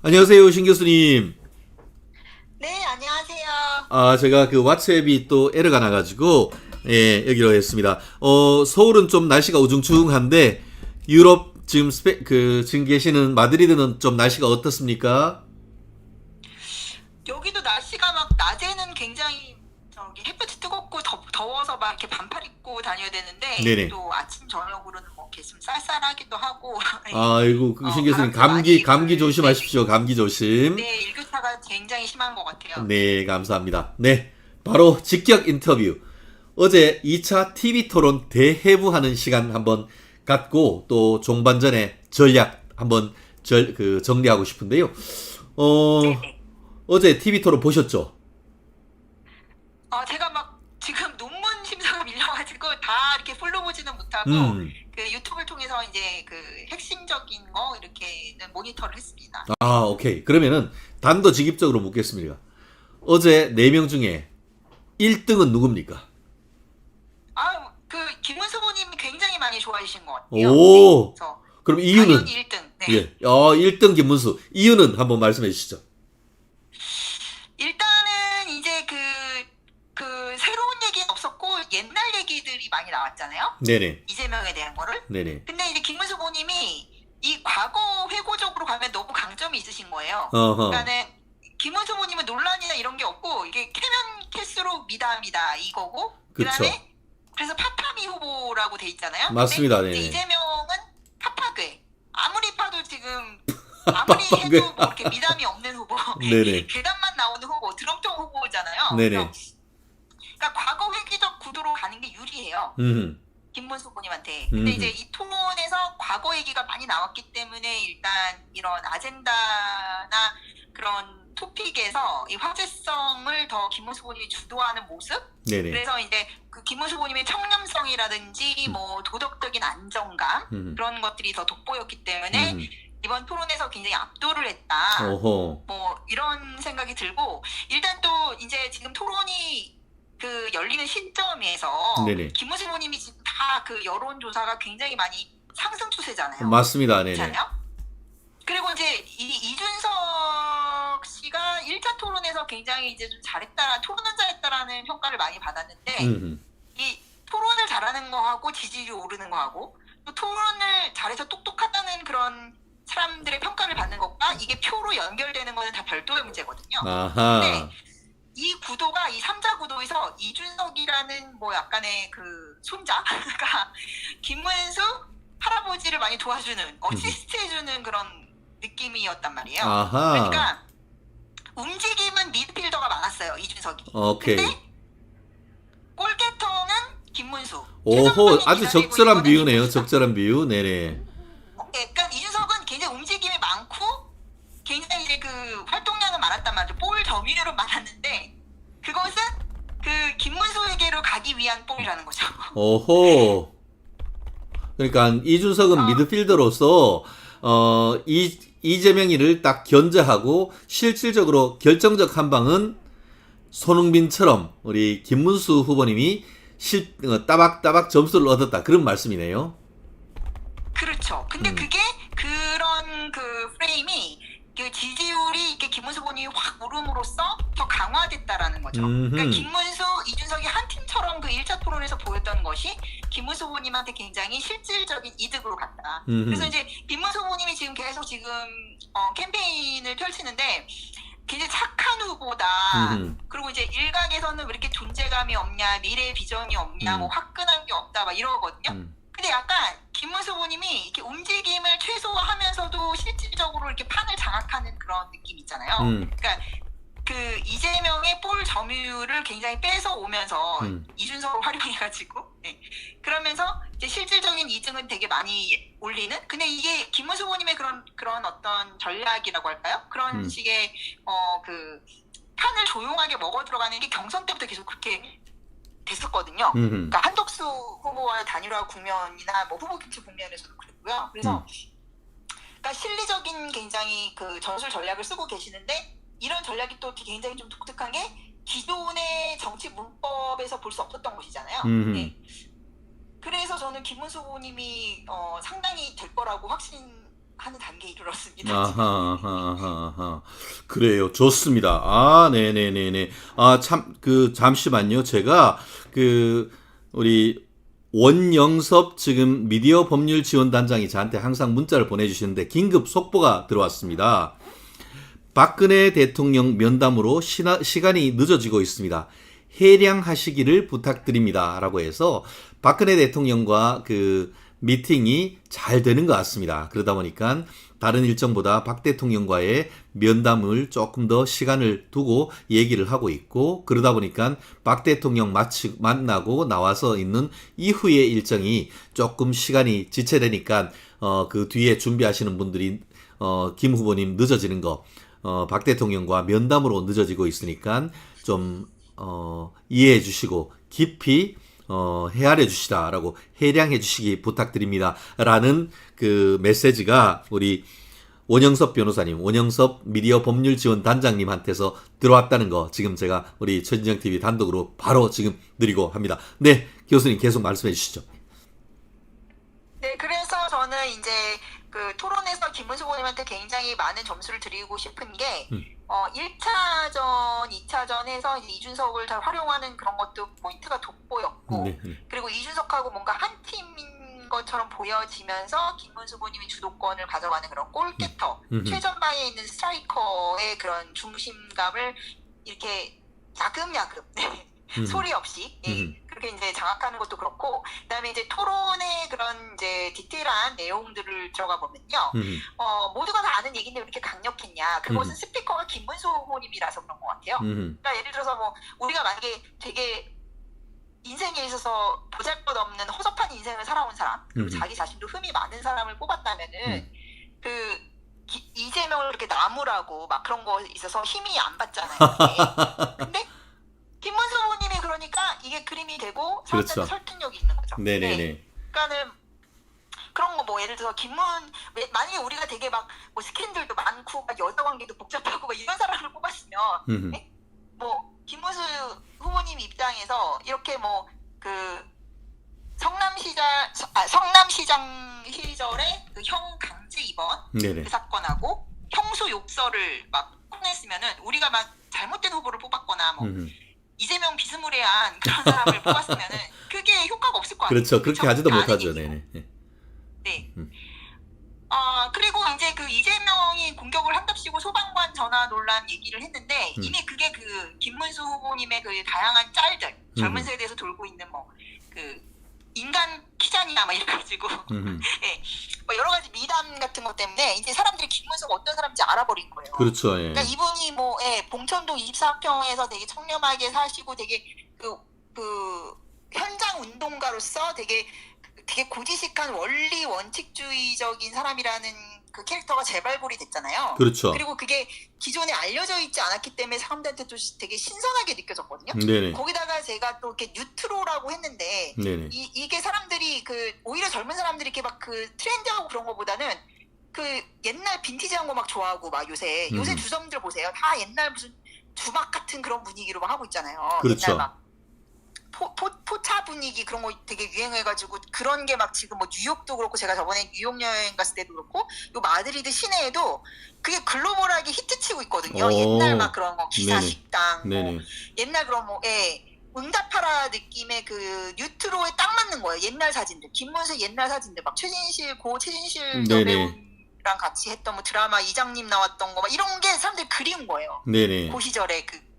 안녕하세요, 신 교수님. 네, 안녕하세요. 제가 그 왓츠앱이 또 에러가 나가지고, 예, 여기로 했습니다. 서울은 좀 날씨가 우중충한데, 유럽 지금 지금 계시는 마드리드는 좀 날씨가 어떻습니까? 여기도 날씨가 막 낮에는 굉장히 저기 햇볕이 뜨겁고 더워서 막 이렇게 반팔 입고 다녀야 되는데 네네. 또 아침 저녁으로는 뭐 이렇게 좀 쌀쌀하기도 하고 예. 아이고, 신 교수님, 바람도 많이 감기 네, 조심하십시오. 감기 조심. 네, 일교차가 굉장히 심한 것 같아요. 네, 감사합니다. 네, 바로 직격 인터뷰. 어제 2차 TV 토론 대해부하는 시간 한번 갖고 또 종반전에 전략 한번 정리하고 싶은데요. 어, 네네. 어제 TV 토론 보셨죠? 제가 막 지금 논문 심사가 밀려가지고 다 이렇게 풀로 보지는 못하고 음, 그 유튜브를 통해서 이제 그 핵심적인 거 이렇게 모니터를 했습니다. 오케이. 그러면은 단도직입적으로 묻겠습니다. 어제 4명 중에 1등은 누굽니까? 그 김문수 후보님이 굉장히 많이 좋아하신 것 같아요. 네, 오, 그래서 그럼 이유는? 당연히 1등. 네. 예, 1등 김문수. 이유는 한번 말씀해 주시죠. 일단은 이제 새로운 얘기는 없었고 옛날 얘기들이 많이 나왔잖아요. 네네, 이재명에 대한 거를. 네네. 근데 이제 김문수 후보님이 이 과거 회고적으로 가면 너무 강점이 있으신 거예요. 어허, 그러니까는 김문수 후보님은 논란이나 이런 게 없고 이게 캐면 캘수록 미담이다 이거고 그쵸. 그다음에 그래서 파파미 후보라고 돼 있잖아요. 맞습니다. 근데 이제 네네. 이재명은 파파괴. 아무리 파도 지금 아무리 빡빡하게. 해도 뭐 이렇게 미담이 없는 후보, 네네. 괴담만 나오는 후보, 드럼통 후보잖아요. 네네. 그러니까 과거 회귀적 구도로 가는 게 유리해요. 음, 김문수 후보님한테. 근데 이제 음, 이 토론에서 과거 얘기가 많이 나왔기 때문에 일단 이런 아젠다나 그런 토픽에서 이 화제성을 더 김문수 후보님이 주도하는 모습? 네네. 그래서 이제 그 김문수 후보님의 청렴성이라든지 음, 뭐 도덕적인 안정감 음, 그런 것들이 더 돋보였기 때문에 음, 이번 토론에서 굉장히 압도를 했다. 오호. 뭐 이런 생각이 들고 일단 또 이제 지금 토론이 그 열리는 시점에서 네네. 김문수 후보님이 지금 다 그 여론조사가 굉장히 많이 상승 추세잖아요. 맞습니다. 그렇지 네네. 않아요? 그리고 이제 이준석 씨가 1차 토론에서 굉장히 이제 좀 토론은 잘했다라는 평가를 많이 받았는데 음, 이 토론을 잘하는 거하고 지지율이 오르는 거하고 또 토론을 잘해서 똑똑하다는 그런 사람들의 평가를 받는 것과 이게 표로 연결되는 거는 다 별도의 문제거든요. 근데 아하. 이 구도가 이 3자 구도에서 이준석이라는 뭐 약간의 그 손자가 김문수 할아버지를 많이 도와주는 어시스트 해주는 그런 느낌이었단 말이에요. 아하. 그러니까 움직임은 미드필더가 많았어요, 이준석이. 오케이. 근데 골게터는 김문수. 오호. 최전방에 아주 기다리고 적절한 있는 거는 비유네요. 김문수다. 적절한 비유. 네네. 그러니까 이준석은 굉장히 움직임이 많고 굉장히 이제 그 활동량은 많았단 말이죠. 볼 점유율은 많았는데 그것은 그 김문수에게로 가기 위한 볼이라는 거죠. 오호. 그러니까 이준석은 어, 미드필더로서 이재명이를 딱 견제하고 실질적으로 결정적 한 방은 손흥민처럼 우리 김문수 후보님이 따박따박 점수를 얻었다. 그런 말씀이네요. 그렇죠. 근데 음, 그게 그런 그 프레임이 그 지지율이 이렇게 김문수 후보님이 확 오름으로써 더 강화됐다라는 거죠. 그러니까 음, 김문수, 이준석이 한 팀처럼 그 1차 토론에서 보였던 것이 김문수 후보님한테 굉장히 실질적인 이득으로 갔다. 그래서 이제 김문수 후보님이 지금 계속 지금 캠페인을 펼치는데 굉장히 착한 후보다. 음, 그리고 이제 일각에서는 왜 이렇게 존재감이 없냐, 미래 비전이 없냐, 뭐 음, 화끈한 게 없다, 막 이러거든요. 음, 근데 약간 김문수 후보님이 이렇게 움직임을 최소화하면서도 실질적으로 이렇게 판을 장악하는 그런 느낌 있잖아요. 음, 그러니까 그 이재명의 볼 점유율을 굉장히 뺏어 오면서 음, 이준석을 활용해가지고 네. 그러면서 이제 실질적인 이득은 되게 많이 올리는. 근데 이게 김문수 후보님의 그런 어떤 전략이라고 할까요? 그런 음, 식의 그 판을 조용하게 먹어 들어가는 게 경선 때부터 계속 그렇게 됐었거든요. 음, 그러니까 한덕수 후보와의 단일화 국면이나 뭐 후보 교체 국면에서도 그랬고요. 그래서 그러니까 실리적인 굉장히 그 전술 전략을 쓰고 계시는데 이런 전략이 또 굉장히 좀 독특한 게 기존의 정치 문법에서 볼 수 없었던 것이잖아요. 음, 네. 그래서 저는 김문수 후보님이 상당히 될 거라고 하는 단계에 이르렀습니다. 아하. 그래요. 좋습니다. 아, 네네네네. 아, 참, 잠시만요. 제가, 우리, 원영섭 지금 미디어 법률 지원단장이 저한테 항상 문자를 보내주시는데, 긴급 속보가 들어왔습니다. 박근혜 대통령 면담으로 시간이 늦어지고 있습니다. 해량하시기를 부탁드립니다. 라고 해서, 박근혜 대통령과 미팅이 잘 되는 것 같습니다. 그러다 보니까 다른 일정보다 박 대통령과의 면담을 조금 더 시간을 두고 얘기를 하고 있고, 그러다 보니까 박 대통령 만나고 나와서 있는 이후의 일정이 조금 시간이 지체되니까 그 뒤에 준비하시는 분들이 김 후보님 늦어지는 거, 박 대통령과 면담으로 늦어지고 있으니까 좀 이해해 주시고 깊이 헤아려 주시다라고 해량해 주시기 부탁드립니다. 라는 메시지가 우리 원영섭 변호사님, 원영섭 미디어 법률 지원 단장님한테서 들어왔다는 거 지금 제가 우리 최진정 TV 단독으로 바로 지금 드리고 합니다. 네, 교수님 계속 말씀해 주시죠. 네, 그래서 저는 이제 토론에서 김문수 후보님한테 굉장히 많은 점수를 드리고 싶은 게 1차전, 2차전에서 이제 이준석을 잘 활용하는 그런 것도 포인트가 돋보였고, 네. 그리고 이준석하고 뭔가 한 팀인 것처럼 보여지면서 김문수 후보님이 주도권을 가져가는 그런 골게터, 최전방에 있는 스트라이커의 그런 중심감을 이렇게 야금야금 소리 없이 그렇게 이제 장악하는 것도 그렇고, 그다음에 이제 토론의 그런 이제 디테일한 내용들을 들어가 보면요, 모두가 다 아는 얘기인데 왜 이렇게 강력했냐? 그것은 스피커가 김문수 후보님이라서 그런 것 같아요. 그러니까 예를 들어서 뭐 우리가 만약에 되게 인생에 있어서 보잘것없는 허접한 인생을 살아온 사람, 그리고 자기 자신도 흠이 많은 사람을 뽑았다면은 이재명을 이렇게 나무라고 막 그런 거 있어서 힘이 안 받잖아요. 근데 김문수 후보님이 그러니까 이게 그림이 되고 사람들한테 그렇죠. 설득력이 있는 거죠. 네네네. 네. 그러니까는 그런 거 뭐 예를 들어서 만약에 우리가 되게 막 뭐 스캔들도 많고 막 여자 관계도 복잡하고 막 이런 사람을 뽑았으면 네? 뭐 김문수 후보님 입장에서 이렇게 뭐 성남시장 시절에 형 강제 입원 네네. 그 사건하고 형수 욕설을 막 혼냈으면은 우리가 막 잘못된 후보를 뽑았거나 뭐 이재명 비스무리한 그런 사람을 뽑았으면은 그게 효과가 없을 거 아니에요. 그렇죠. 그렇게 하지도 못하죠. 네네. 네. 그리고 이제 이재명이 공격을 한답시고 소방관 전화 논란 얘기를 했는데 이미 그게 김문수 후보님의 다양한 짤들, 젊은 세대에서 돌고 있는 뭐 인간 키자니야 막 이래가지고 네, 뭐 여러 가지 미담 같은 것 때문에 이제 사람들이 김문수가 어떤 사람인지 알아버린 거예요. 그렇죠. 예. 그러니까 이분이 뭐 봉천동 24평에서 되게 청렴하게 사시고 되게 현장 운동가로서 되게 고지식한 원리 원칙주의적인 사람이라는 그 캐릭터가 재발굴이 됐잖아요. 그렇죠. 그리고 그게 기존에 알려져 있지 않았기 때문에 사람들한테 또 되게 신선하게 느껴졌거든요. 네네. 거기다가 제가 또 이렇게 뉴트로라고 했는데 네네. 이게 사람들이 오히려 젊은 사람들이 이렇게 막 트렌드하고 그런 거보다는 옛날 빈티지한 거 막 좋아하고 막 요새 주점들 보세요. 다 옛날 무슨 주막 같은 그런 분위기로 막 하고 있잖아요. 그렇죠. 옛날 막 포차 분위기 그런 거 되게 유행해가지고 그런 게 막 지금 뭐 뉴욕도 그렇고 제가 저번에 뉴욕 여행 갔을 때도 그렇고 요 마드리드 시내에도 그게 글로벌하게 히트치고 있거든요. 옛날 막 그런 거 기사식당 뭐 옛날 그런 뭐 응답하라 느낌의 뉴트로에 딱 맞는 거예요. 옛날 사진들, 김문수 옛날 사진들 막 최진실 여배우랑 같이 했던 뭐 드라마 이장님 나왔던 거 막 이런 게 사람들이 그리운 거예요. 네네. 그 시절에 그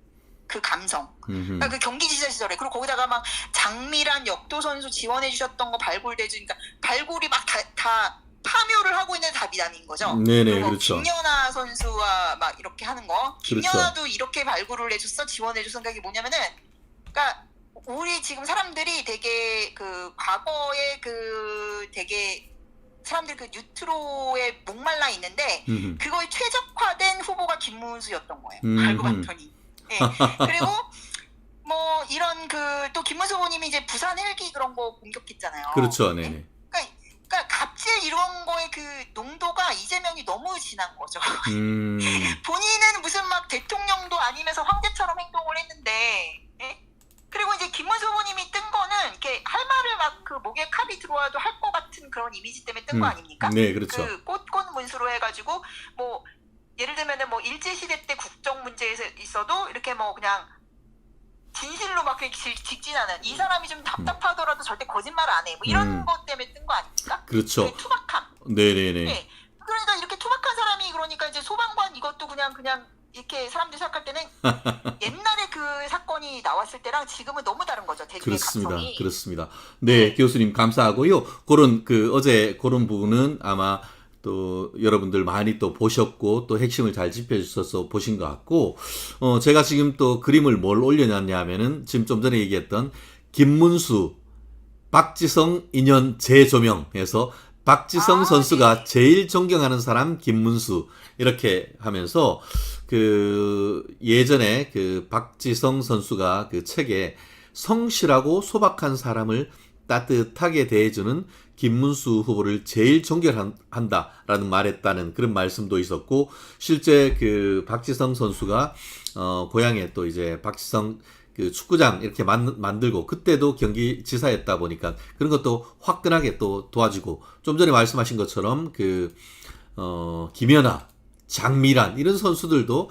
감성. 그러니까 경기지사 시절에. 그리고 거기다가 막 장미란 역도 선수 지원해 주셨던 거 발굴되죠. 그러니까 발굴이 막 다 파묘를 하고 있는 다 미담인 거죠. 네네, 그리고 그렇죠. 김연아 선수와 막 이렇게 하는 거. 김연아도 그렇죠. 이렇게 발굴을 해줬어, 지원해줬어. 그러니까 이게 뭐냐면은, 그러니까 우리 지금 사람들이 되게 과거에 되게 사람들이 뉴트로에 목말라 있는데 그거에 최적화된 후보가 김문수였던 거예요. 알고 봤더니. 네. 그리고 뭐 이런 또 김문수 후보님이 이제 부산 헬기 그런 거 공격했잖아요. 그렇죠. 네네. 그러니까 갑질 이런 거의 농도가 이재명이 너무 진한 거죠. 본인은 무슨 막 대통령도 아니면서 황제처럼 행동을 했는데, 예? 그리고 이제 김문수 후보님이 뜬 거는 이렇게 할 말을 막 그 목에 칼이 들어와도 할 것 같은 그런 이미지 때문에 뜬 거 아닙니까? 네, 그렇죠. 그 꽃꽃 문수로 해가지고 뭐 예를 들면은 뭐 일제시대 때 국정 문제에서 있어도 이렇게 뭐 그냥 진실로 막 이렇게 직진하는 이 사람이 좀 답답하더라도 절대 거짓말 안 해. 뭐 이런 것 때문에 뜬 거 아닙니까? 그렇죠. 그 투박함. 네네네. 네. 그러니까 이렇게 투박한 사람이 그러니까 이제 소방관 이것도 그냥 이렇게 사람들이 생각할 때는 옛날에 그 사건이 나왔을 때랑 지금은 너무 다른 거죠. 대중의 그렇습니다. 감성이. 그렇습니다. 네, 교수님 감사하고요. 그런 어제 그런 부분은 아마 또 여러분들 많이 또 보셨고 또 핵심을 잘 짚어주셔서 보신 것 같고 제가 지금 또 그림을 뭘 올려놨냐 하면은 지금 좀 전에 얘기했던 김문수 박지성 인연 재조명해서 박지성 선수가 네. 제일 존경하는 사람 김문수 이렇게 하면서 그 예전에 그 박지성 선수가 그 책에 성실하고 소박한 사람을 따뜻하게 대해주는 김문수 후보를 제일 존경한다라는 말했다는 그런 말씀도 있었고 실제 그 박지성 선수가 고향에 또 이제 박지성 그 축구장 이렇게 만들고 그때도 경기지사였다 보니까 그런 것도 화끈하게 또 도와주고 좀 전에 말씀하신 것처럼 그 김연아, 장미란 이런 선수들도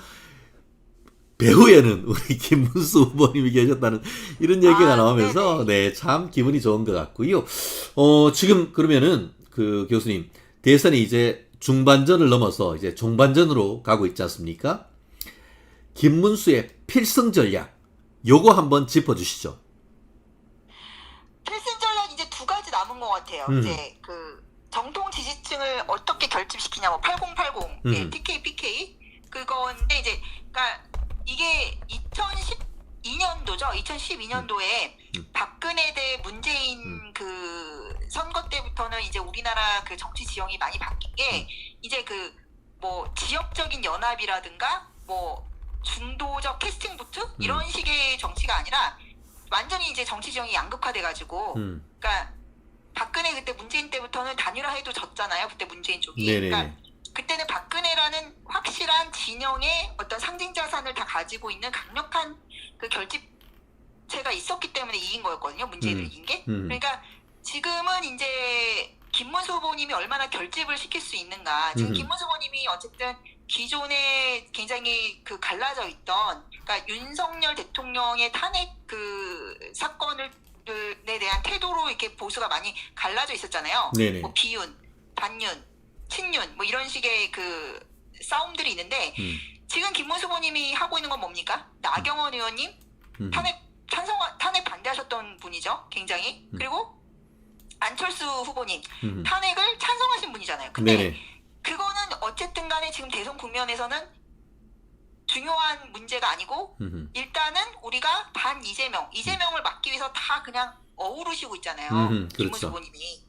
배후에는 우리 김문수 후보님이 계셨다는 이런 얘기가 나오면서 네, 참 기분이 좋은 것 같고요. 지금 그러면은 그 교수님 대선이 이제 중반전을 넘어서 이제 종반전으로 가고 있지 않습니까? 김문수의 필승 전략 요거 한번 짚어주시죠. 필승 전략 이제 두 가지 남은 것 같아요. 이제 그 정통 지지층을 어떻게 결집시키냐, 뭐 8080, 예, TK, PK 그건데 이제 그러니까 이게 2012년도죠. 2012년도에 박근혜 대 문재인 그 선거 때부터는 이제 우리나라 그 정치 지형이 많이 바뀐 게 이제 그 뭐 지역적인 연합이라든가 뭐 중도적 캐스팅 보트 이런 식의 정치가 아니라 완전히 이제 정치 지형이 양극화돼가지고 그러니까 박근혜 그때 문재인 때부터는 단일화해도 졌잖아요. 그때 문재인 쪽이. 네네네. 그러니까 그때는 박근혜라는 확실한 진영의 어떤 상징 자산을 다 가지고 있는 강력한 그 결집체가 있었기 때문에 이긴 거였거든요. 문재인을 이긴 게. 그러니까 지금은 이제 김문수 후보님이 얼마나 결집을 시킬 수 있는가. 지금 김문수 후보님이 어쨌든 기존에 굉장히 그 갈라져 있던 그러니까 윤석열 대통령의 탄핵 그 사건을 에 대한 태도로 이렇게 보수가 많이 갈라져 있었잖아요. 네네. 뭐 비윤, 반윤, 친윤 뭐 이런 식의 그 싸움들이 있는데 지금 김문수 후보님이 하고 있는 건 뭡니까? 나경원 의원님 탄핵 반대하셨던 분이죠. 굉장히. 그리고 안철수 후보님 탄핵을 찬성하신 분이잖아요. 근데 네네. 그거는 어쨌든 간에 지금 대선 국면에서는 중요한 문제가 아니고 일단은 우리가 반 이재명을 막기 위해서 다 그냥 어우르시고 있잖아요. 김문수 그렇죠. 후보님이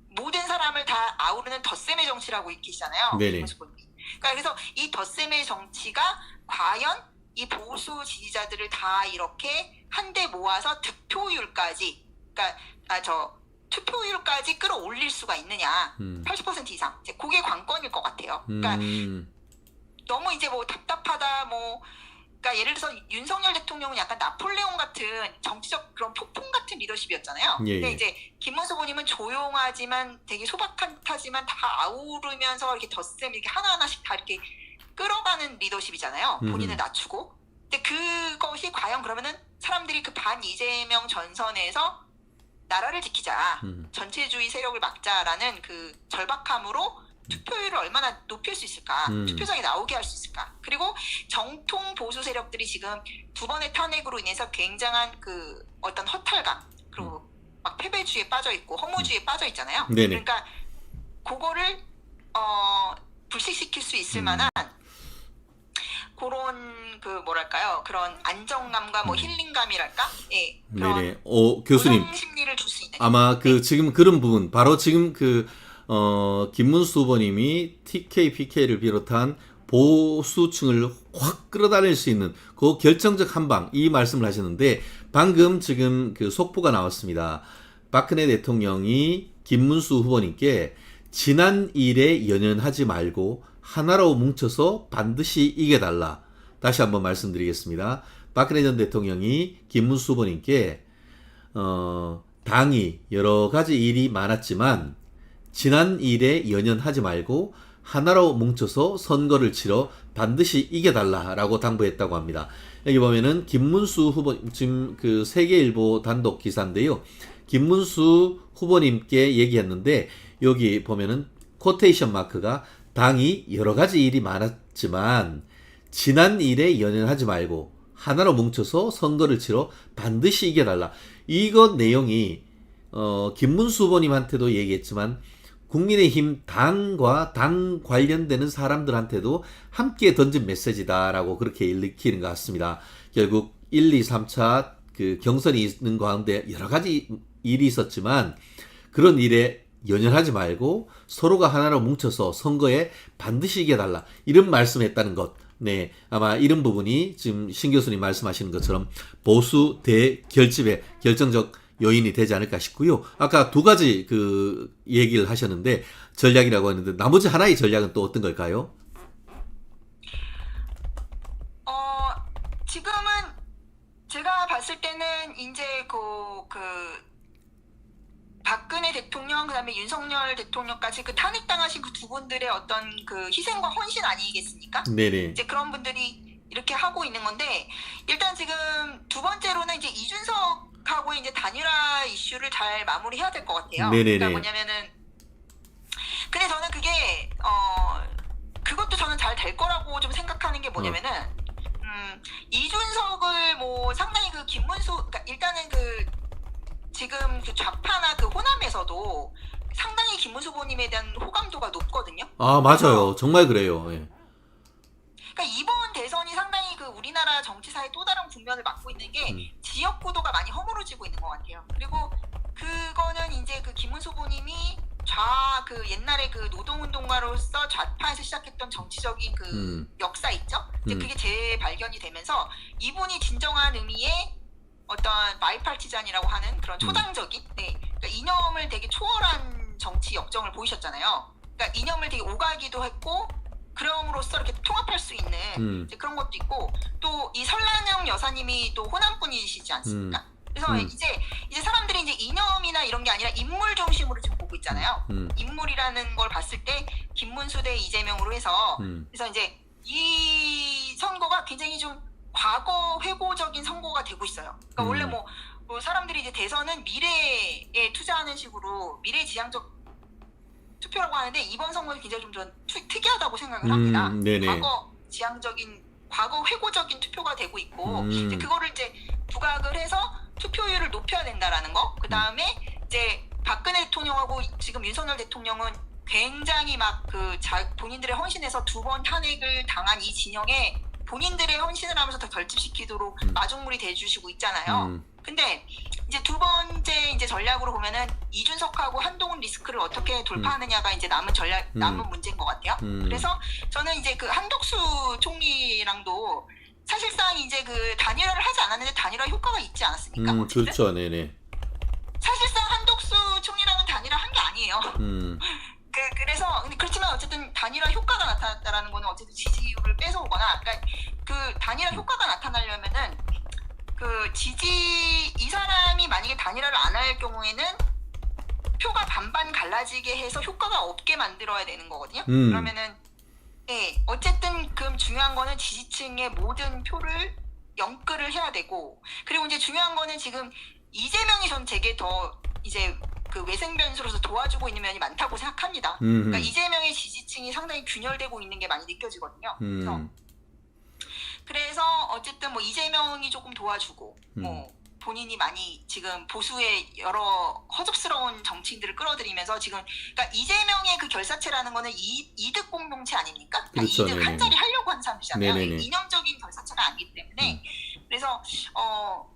모든 사람을 다 아우르는 덧셈의 정치라고 계시잖아요. 네네. 김문수 후보님이. 그러니까 그래서 이 덧셈의 정치가 과연 이 보수 지지자들을 다 이렇게 한데 모아서 득표율까지 그러니까 투표율까지 끌어올릴 수가 있느냐. 80% 이상. 이제 그게 관건일 것 같아요. 그러니까 너무 이제 뭐 답답하다 그러니까 예를 들어서 윤석열 대통령은 약간 나폴레옹 같은 정치적 그런 폭풍 같은 리더십이었잖아요. 예, 근데 예. 이제 김문수 후보님은 조용하지만 되게 소박하지만 다 아우르면서 이렇게 덧셈 이렇게 하나하나씩 다 이렇게 끌어가는 리더십이잖아요. 본인을 낮추고. 근데 그것이 과연 그러면은 사람들이 그 반 이재명 전선에서 나라를 지키자, 전체주의 세력을 막자라는 그 절박함으로 투표율을 얼마나 높일 수 있을까, 투표장에 나오게 할 수 있을까. 그리고 정통 보수 세력들이 지금 두 번의 탄핵으로 인해서 굉장한 그 어떤 허탈감, 그리고 막 패배주의에 빠져 있고 허무주의에 빠져 있잖아요. 네네. 그러니까 그거를 불식시킬 수 있을 만한 그런 그 뭐랄까요, 그런 안정감과 뭐 힐링감이랄까, 예, 그런 네네. 교수님. 보상 심리를 줄 수 있는. 아마 지금 그런 부분, 바로 지금 김문수 후보님이 TK, PK를 비롯한 보수층을 확 끌어다닐 수 있는 그 결정적 한방, 이 말씀을 하셨는데, 방금 지금 그 속보가 나왔습니다. 박근혜 대통령이 김문수 후보님께 지난 일에 연연하지 말고 하나로 뭉쳐서 반드시 이겨달라. 다시 한번 말씀드리겠습니다. 박근혜 전 대통령이 김문수 후보님께 당이 여러 가지 일이 많았지만 지난 일에 연연하지 말고 하나로 뭉쳐서 선거를 치러 반드시 이겨달라라고 당부했다고 합니다. 여기 보면은 김문수 후보, 지금 그 세계일보 단독 기사인데요. 김문수 후보님께 얘기했는데 여기 보면은 코테이션 마크가 당이 여러 가지 일이 많았지만 지난 일에 연연하지 말고 하나로 뭉쳐서 선거를 치러 반드시 이겨달라. 이것 내용이 김문수 후보님한테도 얘기했지만 국민의힘 당과 당 관련되는 사람들한테도 함께 던진 메시지다라고 그렇게 읽히는 것 같습니다. 결국 1, 2, 3차 그 경선이 있는 가운데 여러 가지 일이 있었지만 그런 일에 연연하지 말고 서로가 하나로 뭉쳐서 선거에 반드시 이겨달라. 이런 말씀했다는 것. 네, 아마 이런 부분이 지금 신 교수님 말씀하시는 것처럼 보수 대결집의 결정적 요인이 되지 않을까 싶고요. 아까 두 가지 그 얘기를 하셨는데 전략이라고 했는데 나머지 하나의 전략은 또 어떤 걸까요? 지금은 제가 봤을 때는 이제 박근혜 대통령 그다음에 윤석열 대통령까지 그 탄핵당하신 그 두 분들의 어떤 그 희생과 헌신 아니겠습니까? 네네. 이제 그런 분들이 이렇게 하고 있는 건데 일단 지금 두 번째로는 이제 이준석하고 이제 단일화 이슈를 잘 마무리해야 될 것 같아요. 네네네. 그러니까 뭐냐면은 근데 저는 그게 그것도 저는 잘 될 거라고 좀 생각하는 게 뭐냐면은 이준석을 뭐 상당히 그 김문수 그러니까 일단은 그 지금 그 좌파나 그 호남에서도 상당히 김문수 후보님에 대한 호감도가 높거든요. 아, 맞아요. 정말 그래요. 예. 그러니까 이번 대선이 상당히 그 우리나라 정치사의 또 다른 국면을 맞고 있는 게 지역구도가 많이 허물어지고 있는 것 같아요. 그리고 그거는 이제 그 김문수 후보님이 그 옛날에 그 노동운동가로서 좌파에서 시작했던 정치적인 그 역사 있죠. 이제 그게 재발견이 되면서 이분이 진정한 의미의 어떤 마이파티잔이라고 하는 그런 초당적인 그러니까 이념을 되게 초월한 정치 역정을 보이셨잖아요. 그러니까 이념을 되게 오가기도 했고 그럼으로써 이렇게 통합할 수 있는 이제 그런 것도 있고 또 이 설란영 여사님이 또 호남 분이시지 않습니까? 그래서 이제 사람들이 이제 이념이나 이런 게 아니라 인물 중심으로 지금 보고 있잖아요. 인물이라는 걸 봤을 때 김문수 대 이재명으로 해서 그래서 이제 이 선거가 굉장히 좀 과거 회고적인 선거가 되고 있어요. 그러니까 원래 뭐 사람들이 이제 대선은 미래에 투자하는 식으로 미래지향적 투표라고 하는데 이번 선거는 굉장히 좀 특이하다고 생각을 합니다. 네네. 과거 회고적인 투표가 되고 있고 이제 그거를 이제 부각을 해서 투표율을 높여야 된다라는 거. 그 다음에 이제 박근혜 대통령하고 지금 윤석열 대통령은 굉장히 막 본인들의 헌신에서 두 번 탄핵을 당한 이 진영에 본인들의 헌신을 하면서 더 결집시키도록 마중물이 돼주시고 있잖아요. 근데 이제 두 번째 이제 전략으로 보면은 이준석하고 한동훈 리스크를 어떻게 돌파하느냐가 이제 남은 문제인 것 같아요. 그래서 저는 이제 그 한덕수 총리랑도 사실상 이제 그 단일화를 하지 않았는데 단일화 효과가 있지 않았습니까? 그렇죠, 네네. 사실상 한덕수 총리랑은 단일화 한 게 아니에요. 그래서 근데 그렇지만 어쨌든 단일화 효과가 나타났다라는 거는 어쨌든 지지율을 뺏어오거나 그러니까 그 단일화 효과가 나타나려면은 이 사람이 만약에 단일화를 안 할 경우에는 표가 반반 갈라지게 해서 효과가 없게 만들어야 되는 거거든요. 그러면은 어쨌든 그럼 중요한 거는 지지층의 모든 표를 영끌을 해야 되고 그리고 이제 중요한 거는 지금 이재명이 전 제게 더 이제 그 외생 변수로서 도와주고 있는 면이 많다고 생각합니다. 그러니까 이재명의 지지층이 상당히 균열되고 있는 게 많이 느껴지거든요. 그래서 어쨌든 뭐 이재명이 조금 도와주고 뭐 본인이 많이 지금 보수의 여러 허접스러운 정치인들을 끌어들이면서 지금 그러니까 이재명의 그 결사체라는 거는 이득 공동체 아닙니까? 그러니까 그렇죠, 이득 한 자리 하려고 하는 사람이잖아요. 네네네. 이념적인 결사체가 아니기 때문에 그래서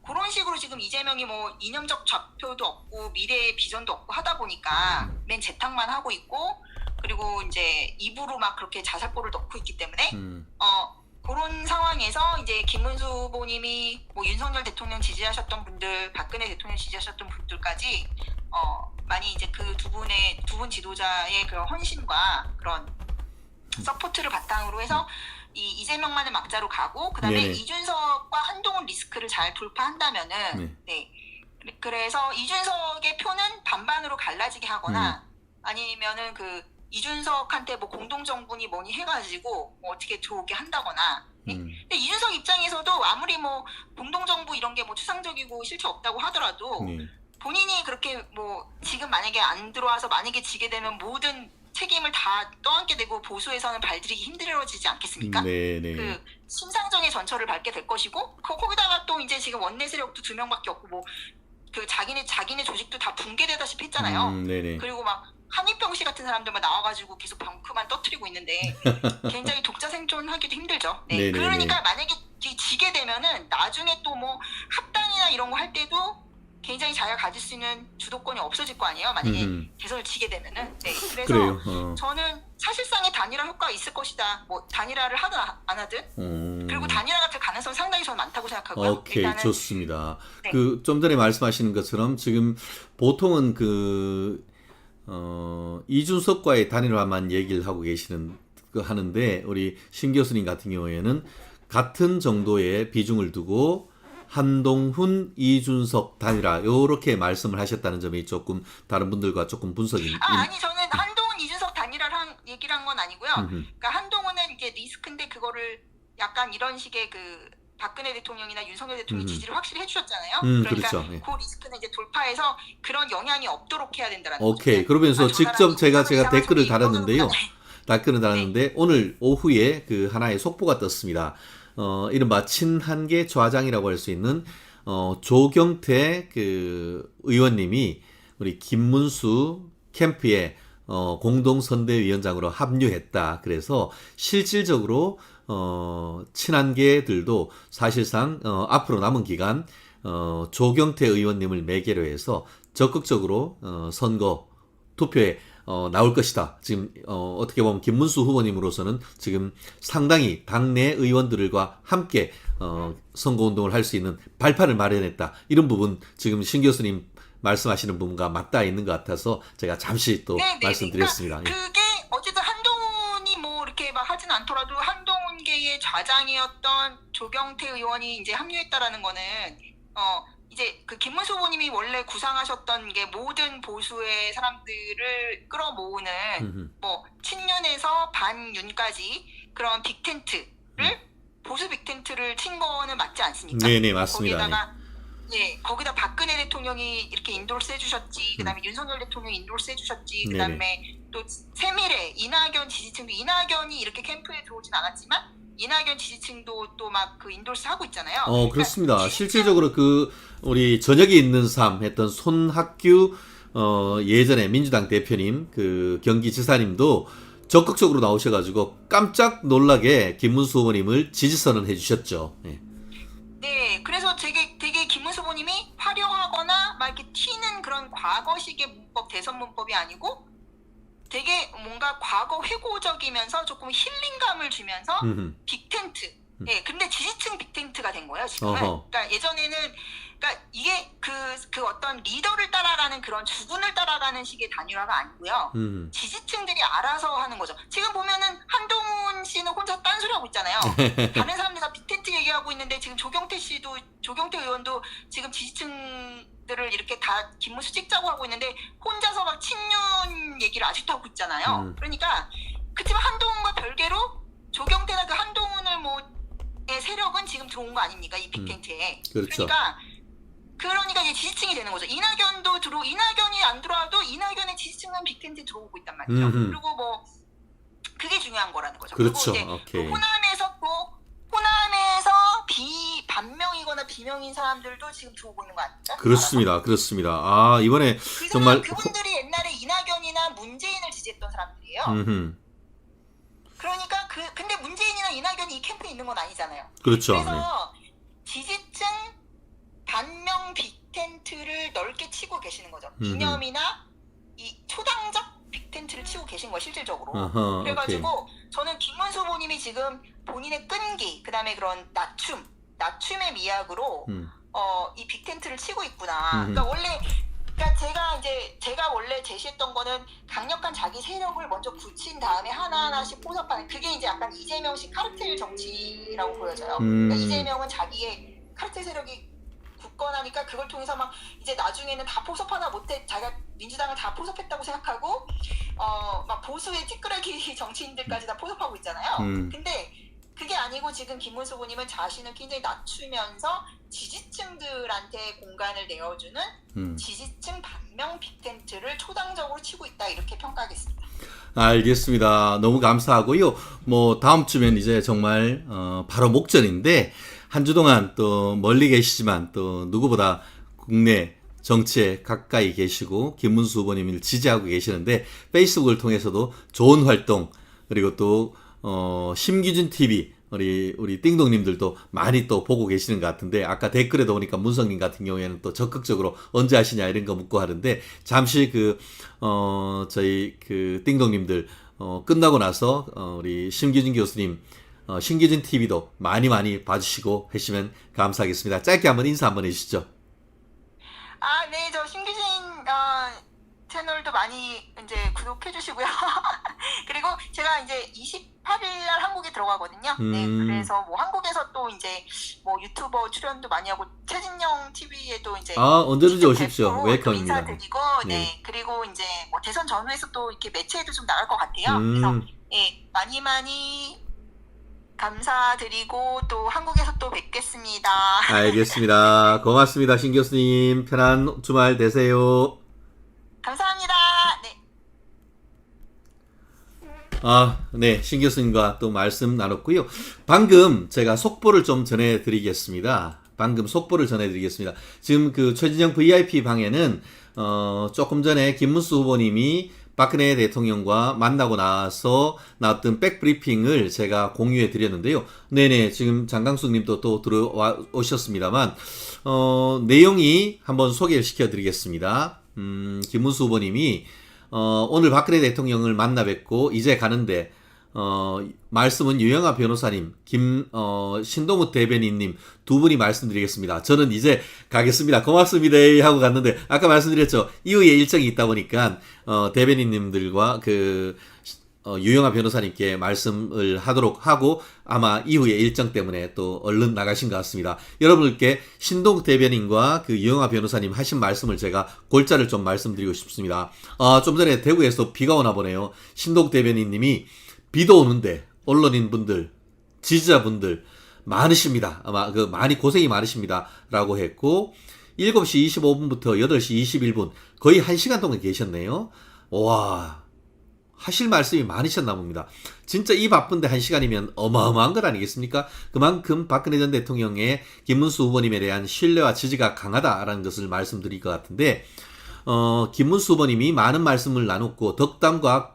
그런 식으로 지금 이재명이 뭐 이념적 좌표도 없고 미래의 비전도 없고 하다 보니까 맨 재탕만 하고 있고 그리고 이제 입으로 막 그렇게 자살골을 넣고 있기 때문에 그런 상황에서 이제 김문수 후보님이 뭐 윤석열 대통령 지지하셨던 분들, 박근혜 대통령 지지하셨던 분들까지 많이 이제 그 두 분 지도자의 그런 헌신과 그런 서포트를 바탕으로 해서 이 이재명만의 막자로 가고 그다음에 네네. 이준석과 한동훈 리스크를 잘 돌파한다면은 네. 그래서 이준석의 표는 반반으로 갈라지게 하거나 아니면은 그 이준석한테 뭐 공동정부니 뭐니 해가지고 뭐 어떻게 들어오게 한다거나. 네? 근데 이준석 입장에서도 아무리 뭐 공동정부 이런 게 뭐 추상적이고 실체 없다고 하더라도 본인이 그렇게 뭐 지금 만약에 안 들어와서 만약에 지게 되면 모든 책임을 다 떠안게 되고 보수에서는 발들이기 힘들어지지 않겠습니까? 네네. 그 심상정의 전철을 밟게 될 것이고 거기다가 또 이제 지금 원내 세력도 2명밖에 없고 뭐 그 자기네 조직도 다 붕괴되다시피 했잖아요. 네네. 그리고 막 한희평 씨 같은 사람들만 나와가지고 계속 벙크만 떠트리고 있는데 굉장히 독자 생존하기도 힘들죠. 네. 네네네. 그러니까 만약에 지게 되면은 나중에 또 뭐 합당이나 이런 거 할 때도 굉장히 자기가 가질 수 있는 주도권이 없어질 거 아니에요. 만약에 대선을 지게 되면은. 네. 그래서 그래요. 저는 사실상의 단일화 효과가 있을 것이다. 뭐 단일화를 하든 안 하든. 그리고 단일화가 될 가능성이 상당히 저는 많다고 생각하고요. 오케이, 일단은, 좋습니다. 네. 그 좀 전에 말씀하시는 것처럼 지금 보통은 이준석과의 단일화만 얘기를 하고 계시는 하는데 우리 신 교수님 같은 경우에는 같은 정도의 비중을 두고 한동훈, 이준석 단일화 요렇게 말씀을 하셨다는 점이 조금 다른 분들과 조금 분석이 아니 저는 한동훈, 이준석 단일화를 얘기를 한 건 아니고요. 그러니까 한동훈은 이제 리스크인데 그거를 약간 이런 식의 그 박근혜 대통령이나 윤석열 대통령이 지지를 확실히 해주셨잖아요. 그러니까 그렇죠. 그 리스크는 이제 돌파해서 그런 영향이 없도록 해야 된다는 오케이. 거죠. 그러면서 직접 제가 댓글을 소리 달았는데요. 댓글을 달았는데 네. 오늘 오후에 그 하나의 속보가 떴습니다. 이른바 친한계 좌장이라고 할 수 있는 조경태 그 의원님이 우리 김문수 캠프에 공동선대위원장으로 합류했다. 그래서 실질적으로 친한계들도 사실상 앞으로 남은 기간 조경태 의원님을 매개로 해서 적극적으로 선거 투표에 나올 것이다. 지금 어떻게 보면 김문수 후보님으로서는 지금 상당히 당내 의원들과 함께 선거운동을 할 수 있는 발판을 마련했다. 이런 부분 지금 신 교수님 말씀하시는 부분과 맞닿아 있는 것 같아서 제가 잠시 또 말씀드렸습니다. 그러니까 그게 어쨌든 한동훈이 뭐 이렇게 막 하진 않더라도 한동훈계의 좌장이었던 조경태 의원이 이제 합류했다라는 거는 이제 그 김문수 후보님이 원래 구상하셨던 게 모든 보수의 사람들을 끌어모으는 뭐 친윤에서 반윤까지 그런 빅텐트를 보수 빅텐트를 친 거는 맞지 않습니까? 네네, 맞습니다. 거기다가 거기다 박근혜 대통령이 이렇게 인도르스 해주셨지, 그다음에 윤석열 대통령이 인도르스 해주셨지, 그다음에 또 세밀해 이낙연 지지층도 이낙연이 이렇게 캠프에 들어오진 않았지만 이낙연 지지층도 또 막 그 인도르스 하고 있잖아요. 그렇습니다. 그러니까 실질적으로 그 우리 저녁에 있는 삶 했던 손학규 예전에 민주당 대표님 그 경기지사님도 적극적으로 나오셔가지고 깜짝 놀라게 김문수 후보님을 지지선언 해주셨죠. 네, 그래서 되게 김문수 후보님이 화려하거나 막 이렇게 튀는 그런 과거식의 문법, 대선 문법이 아니고 되게 뭔가 과거 회고적이면서 조금 힐링감을 주면서 빅텐트. 예, 근데 지지층 빅텐트가 된 거예요, 지금은. 그러니까 예전에는, 그러니까 이게 그 어떤 리더를 따라가는 그런 주군을 따라가는 식의 단일화가 아니고요. 지지층들이 알아서 하는 거죠. 지금 보면은 한동훈 씨는 혼자 딴소리 하고 있잖아요. 다른 사람들 다 빅텐트 얘기하고 있는데 지금 조경태 의원도 지금 지지층들을 이렇게 다 김문수 찍자고 하고 있는데 혼자서 막 친윤 얘기를 아직도 하고 있잖아요. 그러니까 그렇지만 한동훈과 별개로 조경태나 그 한동훈을 의 세력은 지금 들어온 거 아닙니까? 이 빅텐트에. 그렇죠. 그러니까 이제 지지층이 되는 거죠. 이낙연이 안 들어와도 이낙연의 지지층은 빅텐트에 들어오고 있단 말이죠. 그리고 뭐 그게 중요한 거라는 거죠. 그렇죠. 그리고 이제 오케이. 호남에서 반명이거나 비명인 사람들도 지금 들어오고 있는 거 아닙니까? 그렇습니다. 아, 이번에 정말 그분들이 옛날에 이낙연이나 문재인을 지지했던 사람들이에요. 그러니까 근데 문재인이나 이낙연이 이 캠프에 있는 건 아니잖아요. 그렇죠. 그래서 지지층 반명 빅텐트를 넓게 치고 계시는 거죠. 이념이나 이 초당적 빅텐트를 치고 계신 거예요, 실질적으로. 그래가지고 저는 김문수 후보님이 지금 본인의 끈기, 그다음에 그런 낮춤의 미학으로 이 빅텐트를 치고 있구나. 그러니까 원래 그러니까 제가 원래 제시했던 거는 강력한 자기 세력을 먼저 굳힌 다음에 하나하나씩 포섭하는, 그게 이제 약간 이재명식 카르텔 정치라고 보여져요. 그러니까 이재명은 자기의 카르텔 세력이 굳건하니까 그걸 통해서 막 이제 나중에는 다 포섭하나 못해, 자기가 민주당을 다 포섭했다고 생각하고 막 보수의 찌끄레기 정치인들까지 다 포섭하고 있잖아요. 근데 그게 아니고 지금 김문수 후보님은 자신을 굉장히 낮추면서 지지층들한테 공간을 내어주는 지지층 반명 빅텐트를 초당적으로 치고 있다, 이렇게 평가하겠습니다. 알겠습니다. 너무 감사하고요. 뭐 다음 주면 이제 정말 바로 목전인데, 한 주 동안 또 멀리 계시지만 또 누구보다 국내 정치에 가까이 계시고 김문수 후보님을 지지하고 계시는데, 페이스북을 통해서도 좋은 활동, 그리고 또 심기준 TV 우리 띵동님들도 많이 또 보고 계시는 것 같은데, 아까 댓글에도 보니까 문성님 같은 경우에는 또 적극적으로 언제 하시냐 이런 거 묻고 하는데, 잠시 저희 띵동님들 끝나고 나서 우리 심기준 교수님 심기준 TV도 많이 봐주시고 하시면 감사하겠습니다. 짧게 한번 인사 한번 해주시죠. 네, 저 심기진 채널도 많이 이제 구독해 주시고요. 그리고 제가 이제 28일 날 한국에 들어가거든요. 네, 그래서 뭐 한국에서 또 이제 뭐 유튜버 출연도 많이 하고, 최진영 TV에도 이제 언제든지 오십시오. 웰컴입니다. 인사드리고, 네, 그리고 이제 뭐 대선 전후에서 또 이렇게 매체에도 좀 나갈 것 같아요. 그래서 예, 많이 감사드리고 또 한국에서 또 뵙겠습니다. 알겠습니다. 고맙습니다. 신 교수님, 편한 주말 되세요. 감사합니다. 네. 네, 신 교수님과 또 말씀 나눴고요. 방금 제가 속보를 좀 전해드리겠습니다. 지금 최진영 VIP 방에는 조금 전에 김문수 후보님이 박근혜 대통령과 만나고 나서 나왔던 백브리핑을 제가 공유해 드렸는데요. 네네, 지금 장강숙 님도 또 들어와 오셨습니다만, 내용이 한번 소개를 시켜 드리겠습니다. 김문수 후보님이, 오늘 박근혜 대통령을 만나 뵙고 이제 가는데, 말씀은 유영아 변호사님, 신동욱 대변인님 두 분이 말씀드리겠습니다. 저는 이제 가겠습니다. 고맙습니다. 하고 갔는데, 아까 말씀드렸죠. 이후에 일정이 있다 보니까, 대변인님들과 유영아 변호사님께 말씀을 하도록 하고, 아마 이후에 일정 때문에 또 얼른 나가신 것 같습니다. 여러분들께 신동욱 대변인과 유영아 변호사님 하신 말씀을 제가 골자를 좀 말씀드리고 싶습니다. 좀 전에 대구에서 비가 오나 보네요. 신동욱 대변인님이 비도 오는데 언론인분들, 지지자분들 많으십니다. 아마 많이 고생이 많으십니다. 라고 했고, 7시 25분부터 8시 21분 거의 1시간 동안 계셨네요. 와, 하실 말씀이 많으셨나 봅니다. 진짜 이 바쁜데 1시간이면 어마어마한 것 아니겠습니까? 그만큼 박근혜 전 대통령의 김문수 후보님에 대한 신뢰와 지지가 강하다라는 것을 말씀드릴 것 같은데, 김문수 후보님이 많은 말씀을 나눴고 덕담과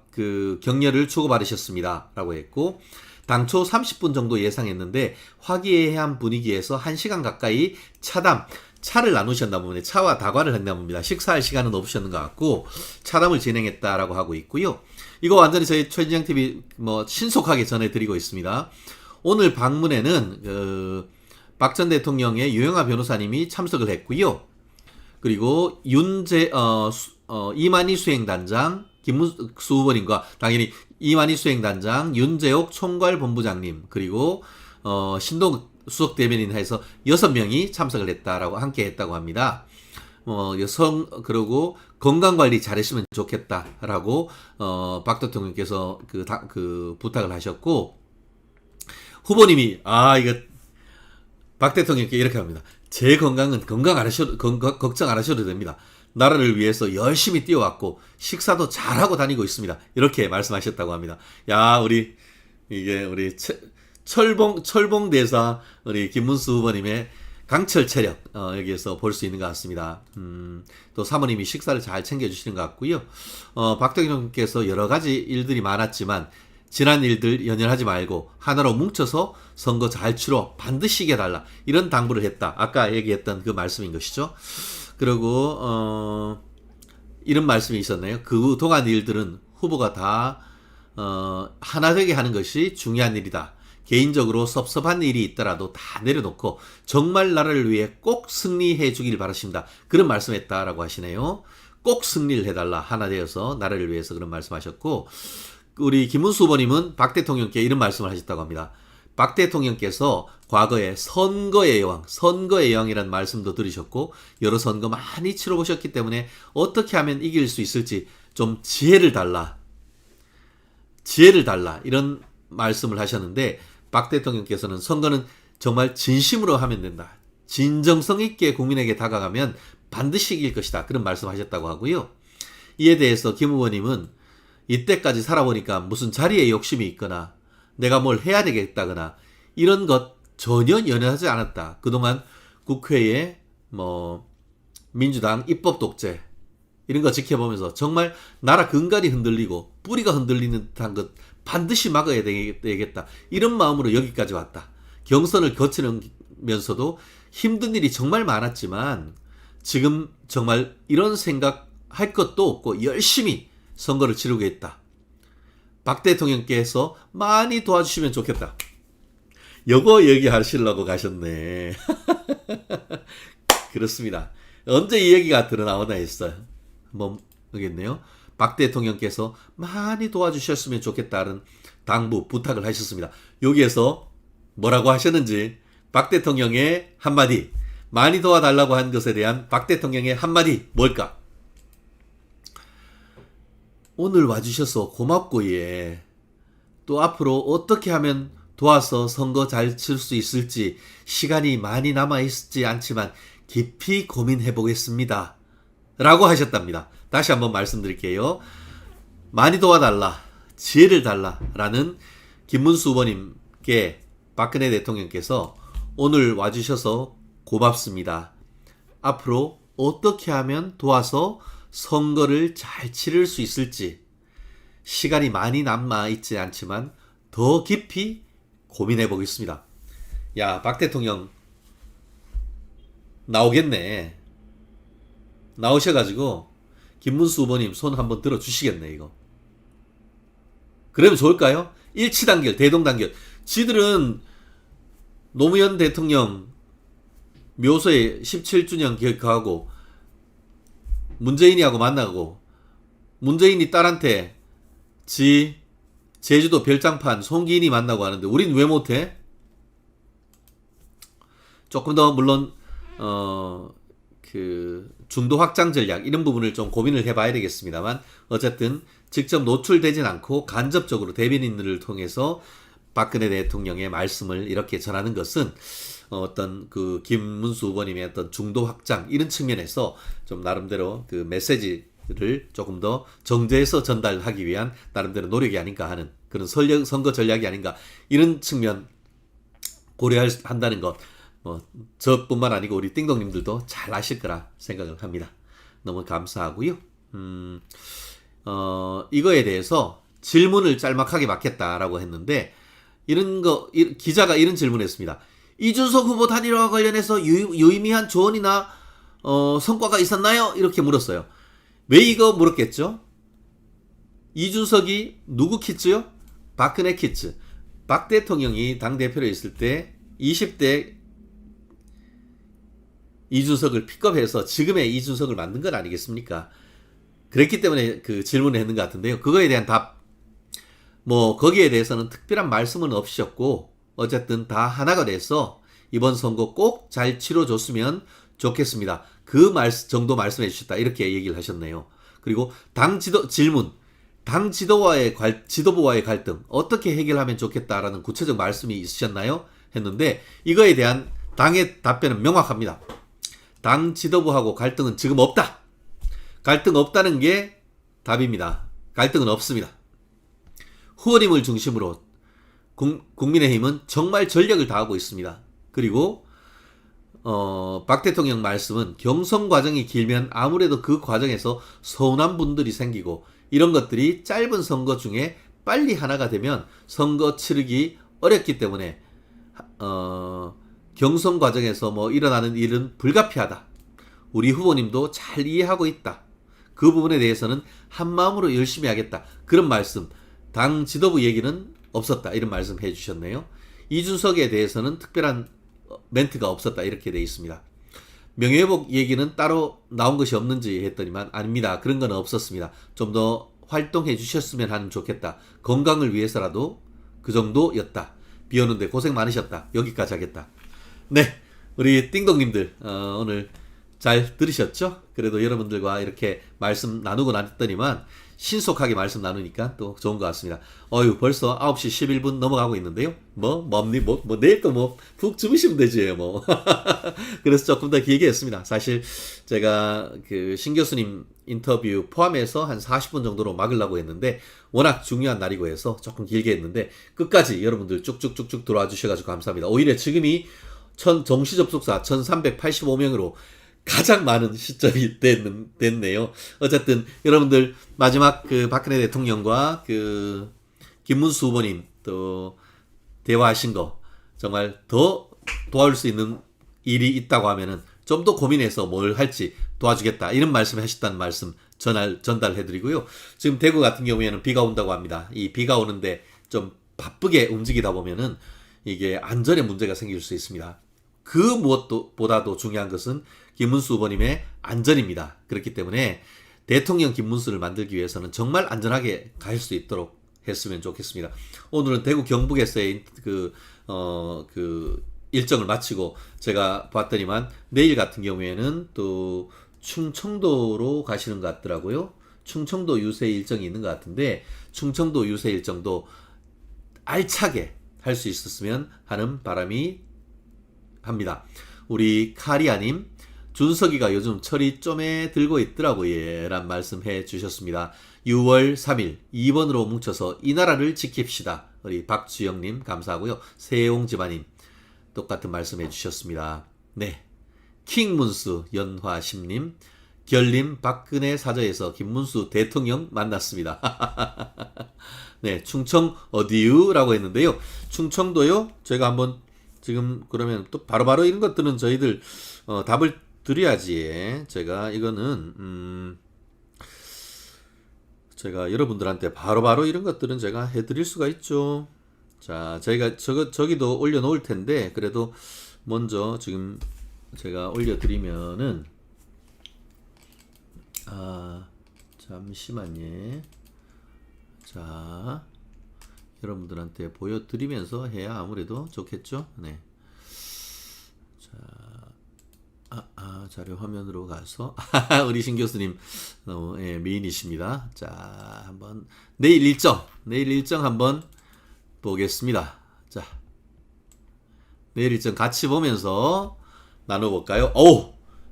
격려를 주고받으셨습니다. 라고 했고, 당초 30분 정도 예상했는데 화기애애한 분위기에서 1시간 가까이 차를 나누셨나 봅니다. 차와 다과를 했나 봅니다. 식사할 시간은 없으셨는 것 같고 차담을 진행했다라고 하고 있고요. 이거 완전히 저희 최진영 TV 신속하게 전해드리고 있습니다. 오늘 방문에는 박 전 대통령의 유영아 변호사님이 참석을 했고요. 그리고 이만희 수행단장, 김문수 후보님과 당연히 이만희 수행단장, 윤재옥 총괄본부장님, 그리고 신동욱 수석대변인 해서 6명이 참석을 했다라고, 함께 했다고 합니다. 그리고 건강관리 잘했으면 좋겠다라고 박 대통령께서 부탁을 하셨고, 후보님이 이거 박 대통령께 이렇게 합니다. 제 건강은 걱정 안 하셔도 됩니다. 나라를 위해서 열심히 뛰어왔고 식사도 잘하고 다니고 있습니다. 이렇게 말씀하셨다고 합니다. 야, 우리 철봉 대사 우리 김문수 후보님의 강철 체력 여기에서 볼 수 있는 것 같습니다. 또 사모님이 식사를 잘 챙겨주시는 것 같고요. 박 대통령께서 여러 가지 일들이 많았지만 지난 일들 연연하지 말고 하나로 뭉쳐서 선거 잘 치러 반드시 이겨달라, 이런 당부를 했다. 아까 얘기했던 그 말씀인 것이죠. 그리고 이런 말씀이 있었네요. 그동안 일들은 후보가 다 하나 되게 하는 것이 중요한 일이다. 개인적으로 섭섭한 일이 있더라도 다 내려놓고 정말 나라를 위해 꼭 승리해 주길 바라십니다. 그런 말씀했다라고 하시네요. 꼭 승리를 해달라. 하나 되어서 나라를 위해서 그런 말씀하셨고, 우리 김문수 후보님은 박 대통령께 이런 말씀을 하셨다고 합니다. 박 대통령께서 과거에 선거의 여왕이라는 말씀도 들으셨고 여러 선거 많이 치러보셨기 때문에 어떻게 하면 이길 수 있을지 좀 지혜를 달라 이런 말씀을 하셨는데, 박 대통령께서는 선거는 정말 진심으로 하면 된다. 진정성 있게 국민에게 다가가면 반드시 이길 것이다. 그런 말씀하셨다고 하고요. 이에 대해서 김 후보님은 이때까지 살아보니까 무슨 자리에 욕심이 있거나 내가 뭘 해야 되겠다거나 이런 것 전혀 연연하지 않았다. 그동안 국회에 민주당 입법 독재 이런 거 지켜보면서 정말 나라 근간이 흔들리고 뿌리가 흔들리는 듯한 것 반드시 막아야 되겠다. 이런 마음으로 여기까지 왔다. 경선을 거치면서도 힘든 일이 정말 많았지만 지금 정말 이런 생각할 것도 없고 열심히 선거를 치르겠다. 박 대통령께서 많이 도와주시면 좋겠다. 요거 얘기하시려고 가셨네. 그렇습니다. 언제 이 얘기가 드러나오나 했어요. 모르겠네요. 박 대통령께서 많이 도와주셨으면 좋겠다는 당부 부탁을 하셨습니다. 여기에서 뭐라고 하셨는지 박 대통령의 한마디, 많이 도와달라고 한 것에 대한 박 대통령의 한마디 뭘까? 오늘 와주셔서 고맙고 예. 또 앞으로 어떻게 하면 도와서 선거 잘 칠 수 있을지 시간이 많이 남아있지 않지만 깊이 고민해 보겠습니다. 라고 하셨답니다. 다시 한번 말씀드릴게요. 많이 도와달라, 지혜를 달라 라는 김문수 후보님께 박근혜 대통령께서 오늘 와주셔서 고맙습니다. 앞으로 어떻게 하면 도와서 선거를 잘 치를 수 있을지 시간이 많이 남아있지 않지만 더 깊이 고민해 보겠습니다. 야, 박 대통령 나오겠네. 나오셔가지고 김문수 후보님 손 한번 들어주시겠네 이거. 그러면 좋을까요? 일치단결, 대동단결. 지들은 노무현 대통령 묘소에 17주년 기획하고 문재인이하고 만나고 문재인이 딸한테 제주도 별장판 송기인이 만나고 하는데 우린 왜 못해? 조금 더 물론 중도 확장 전략 이런 부분을 좀 고민을 해봐야 되겠습니다만 어쨌든 직접 노출되진 않고 간접적으로 대변인들을 통해서 박근혜 대통령의 말씀을 이렇게 전하는 것은 어떤 그 김문수 후보님의 어떤 중도 확장 이런 측면에서 좀 나름대로 그 메시지를 조금 더 정제해서 전달하기 위한 나름대로 노력이 아닌가 하는 그런 선거 전략이 아닌가 이런 측면 고려한다는 것 저뿐만 아니고 우리 띵동님들도 잘 아실 거라 생각을 합니다. 너무 감사하고요. 이거에 대해서 질문을 짤막하게 받겠다라고 했는데 기자가 이런 질문을 했습니다. 이준석 후보 단일화와 관련해서 유의미한 조언이나 성과가 있었나요? 이렇게 물었어요. 왜 이거 물었겠죠? 이준석이 누구 키즈요? 박근혜 키즈. 박 대통령이 당대표로 있을 때 20대 이준석을 픽업해서 지금의 이준석을 만든 건 아니겠습니까? 그랬기 때문에 그 질문을 했는 것 같은데요. 그거에 대한 답, 거기에 대해서는 특별한 말씀은 없으셨고, 어쨌든 다 하나가 돼서 이번 선거 꼭 잘 치러줬으면 좋겠습니다. 그 정도 말씀해 주셨다. 이렇게 얘기를 하셨네요. 그리고 당 지도부와의 갈등, 어떻게 해결하면 좋겠다라는 구체적 말씀이 있으셨나요? 했는데, 이거에 대한 당의 답변은 명확합니다. 당 지도부하고 갈등은 지금 없다. 갈등 없다는 게 답입니다. 갈등은 없습니다. 후보님을 중심으로 국민의힘은 정말 전력을 다하고 있습니다. 그리고 박 대통령 말씀은 경선 과정이 길면 아무래도 그 과정에서 서운한 분들이 생기고 이런 것들이 짧은 선거 중에 빨리 하나가 되면 선거 치르기 어렵기 때문에 경선 과정에서 일어나는 일은 불가피하다. 우리 후보님도 잘 이해하고 있다. 그 부분에 대해서는 한마음으로 열심히 하겠다. 그런 말씀. 당 지도부 얘기는 없었다. 이런 말씀 해주셨네요. 이준석에 대해서는 특별한 멘트가 없었다 이렇게 돼 있습니다. 명예회복 얘기는 따로 나온 것이 없는지 했더니만 아닙니다. 그런 건 없었습니다. 좀 더 활동해 주셨으면 하는 좋겠다. 건강을 위해서라도 그 정도였다. 비 오는데 고생 많으셨다. 여기까지 하겠다. 네, 우리 띵동님들 오늘 잘 들으셨죠? 그래도 여러분들과 이렇게 말씀 나누고 났더니만 신속하게 말씀 나누니까 또 좋은 것 같습니다. 벌써 9시 11분 넘어가고 있는데요. 내일 또 푹 주무시면 되지, 뭐. 그래서 조금 더 길게 했습니다. 사실 제가 그 신 교수님 인터뷰 포함해서 한 40분 정도로 막으려고 했는데 워낙 중요한 날이고 해서 조금 길게 했는데 끝까지 여러분들 쭉쭉쭉쭉 들어와 주셔가지고 감사합니다. 오히려 지금이 정시 접속자 1385명으로 가장 많은 시점이 됐네요. 어쨌든 여러분들 마지막 그 박근혜 대통령과 그 김문수 후보님 또 대화하신 거 정말 더 도와줄 수 있는 일이 있다고 하면은 좀 더 고민해서 뭘 할지 도와주겠다 이런 말씀 하셨다는 말씀 전달해드리고요. 지금 대구 같은 경우에는 비가 온다고 합니다. 이 비가 오는데 좀 바쁘게 움직이다 보면은 이게 안전에 문제가 생길 수 있습니다. 그 무엇보다도 중요한 것은 김문수 후보님의 안전입니다. 그렇기 때문에 대통령 김문수를 만들기 위해서는 정말 안전하게 갈 수 있도록 했으면 좋겠습니다. 오늘은 대구 경북에서의 그 일정을 마치고 제가 봤더니만 내일 같은 경우에는 또 충청도로 가시는 것 같더라고요. 충청도 유세 일정이 있는 것 같은데 충청도 유세 일정도 알차게 할 수 있었으면 하는 바람이 합니다. 우리 카리아님, 준석이가 요즘 철이 좀에 들고 있더라고요. 란 말씀해 주셨습니다. 6월 3일 2번으로 뭉쳐서 이 나라를 지킵시다. 우리 박주영님 감사하고요. 세용집안님 똑같은 말씀해 주셨습니다. 네, 킹문수 연화심님, 결림 박근혜 사저에서 김문수 대통령 만났습니다. 네, 충청 어디유? 라고 했는데요. 충청도요? 제가 한번 지금 그러면 또 바로바로 이런 것들은 저희들 답을 드려야지. 제가 이거는 제가 여러분들한테 바로바로 이런 것들은 제가 해드릴 수가 있죠. 자, 저희가 저기도 올려놓을 텐데 그래도 먼저 지금 제가 올려드리면은 잠시만요. 자, 여러분들한테 보여드리면서 해야 아무래도 좋겠죠. 네. 자, 자료 화면으로 가서 우리 신 교수님 너무 미인이십니다. 자, 한번 내일 일정 한번 보겠습니다. 자, 내일 일정 같이 보면서 나눠볼까요?